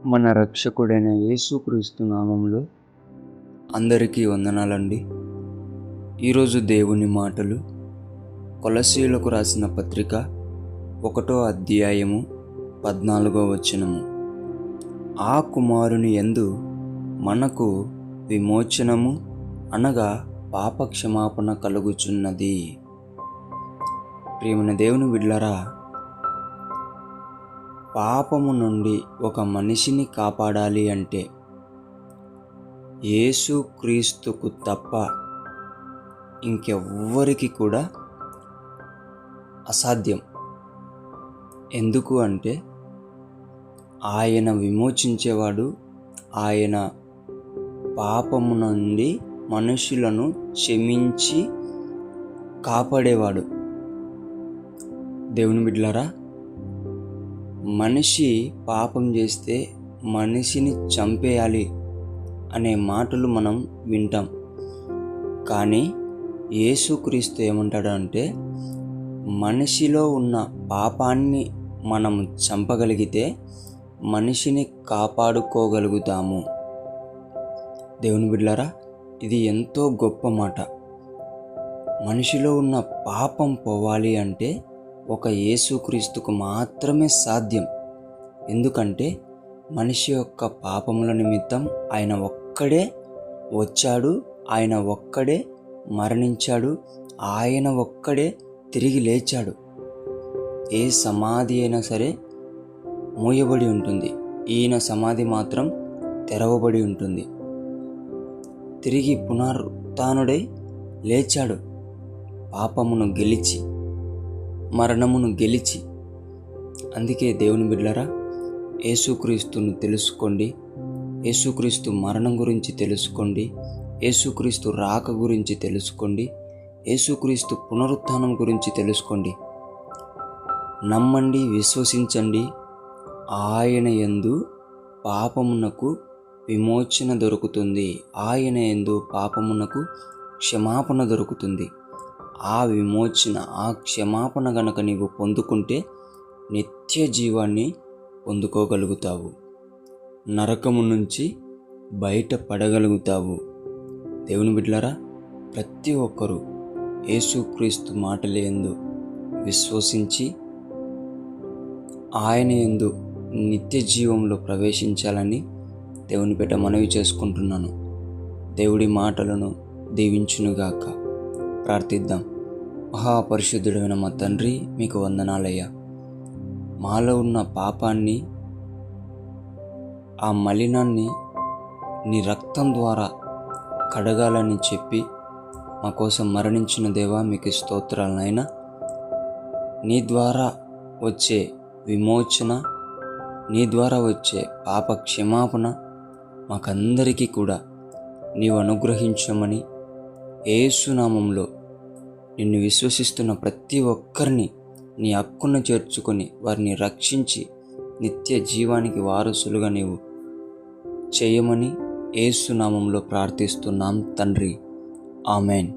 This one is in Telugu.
మన రక్షకుడైన యేసుక్రీస్తు నామములో అందరికీ వందనాలండి. ఈరోజు దేవుని మాటలు కొలస్సీయులకు రాసిన పత్రిక 1వ అధ్యాయము 14వ వచనము. ఆ కుమారుని యందు మనకు విమోచనము అనగా పాపక్షమాపణ కలుగుచున్నది. ప్రియమైన దేవుని బిడ్డలారా, పాపము నుండి ఒక మనిషిని కాపాడాలి అంటే యేసుక్రీస్తుకు తప్ప ఇంకెవ్వరికి కూడా అసాధ్యం. ఎందుకు అంటే ఆయన విమోచించేవాడు, ఆయన పాపము నుండి మనుషులను క్షమించి కాపాడేవాడు. దేవుని బిడ్డలారా, మనిషి పాపం చేస్తే మనిషిని చంపేయాలి అనే మాటలు మనం వింటాం. కానీ యేసుక్రీస్తు ఏమంటాడు అంటే, మనిషిలో ఉన్న పాపాన్ని మనం చంపగలిగితే మనిషిని కాపాడుకోగలుగుతాము. దేవుని బిడ్డలారా, ఇది ఎంతో గొప్ప మాట. మనిషిలో ఉన్న పాపం పోవాలి అంటే ఒక యేసుక్రీస్తుకు మాత్రమే సాధ్యం. ఎందుకంటే మనిషి యొక్క పాపముల నిమిత్తం ఆయన ఒక్కడే వచ్చాడు, ఆయన ఒక్కడే మరణించాడు, ఆయన ఒక్కడే తిరిగి లేచాడు. ఏ సమాధి అయినా సరే మూయబడి ఉంటుంది, ఈయన సమాధి మాత్రం తెరవబడి ఉంటుంది. తిరిగి పునరుత్థానుడై లేచాడు, పాపమును గెలిచి, మరణమును గెలిచి. అందుకే దేవుని బిడ్డలారా, యేసుక్రీస్తును తెలుసుకోండి, యేసుక్రీస్తు మరణం గురించి తెలుసుకోండి, యేసుక్రీస్తు రాక గురించి తెలుసుకోండి, యేసుక్రీస్తు పునరుత్థానం గురించి తెలుసుకోండి. నమ్మండి, విశ్వసించండి. ఆయన యందు పాపమునకు విమోచన దొరుకుతుంది, ఆయన యందు పాపమునకు క్షమాపణ దొరుకుతుంది. ఆ విమోచన, ఆ క్షమాపణ గనక నీవు పొందుకుంటే నిత్య జీవాన్ని పొందుకోగలుగుతావు, నరకము నుంచి బయటపడగలుగుతావు. దేవుని బిడ్డలారా, ప్రతి ఒక్కరూ యేసుక్రీస్తు మాటలందు విశ్వసించి ఆయన యందు నిత్య జీవంలో ప్రవేశించాలని దేవుని బిడ్డ మనవి చేసుకుంటున్నాను. దేవుడి మాటలను దీవించునుగాక. ప్రార్థిద్దాం. మహాపరిశుద్ధుడైన మా తండ్రి, మీకు వందనాలయ్యా. మాలో ఉన్న పాపాన్ని, ఆ మలినాన్ని నీ రక్తం ద్వారా కడగాలని చెప్పి మా కోసం మరణించిన దేవా, మీకు స్తోత్రాలనైనా. నీ ద్వారా వచ్చే విమోచన, నీ ద్వారా వచ్చే పాప క్షమాపణ మాకందరికీ కూడా నీవు అనుగ్రహించమని యేసు నామములో నిన్ను విశ్వసిస్తున్న ప్రతి ఒక్కరిని నీ హక్కున చేర్చుకొని వారిని రక్షించి నిత్య జీవానికి వారసులుగా నీవు చేయమని యేసు నామములో ప్రార్థిస్తున్నాం తండ్రి. ఆమెన్.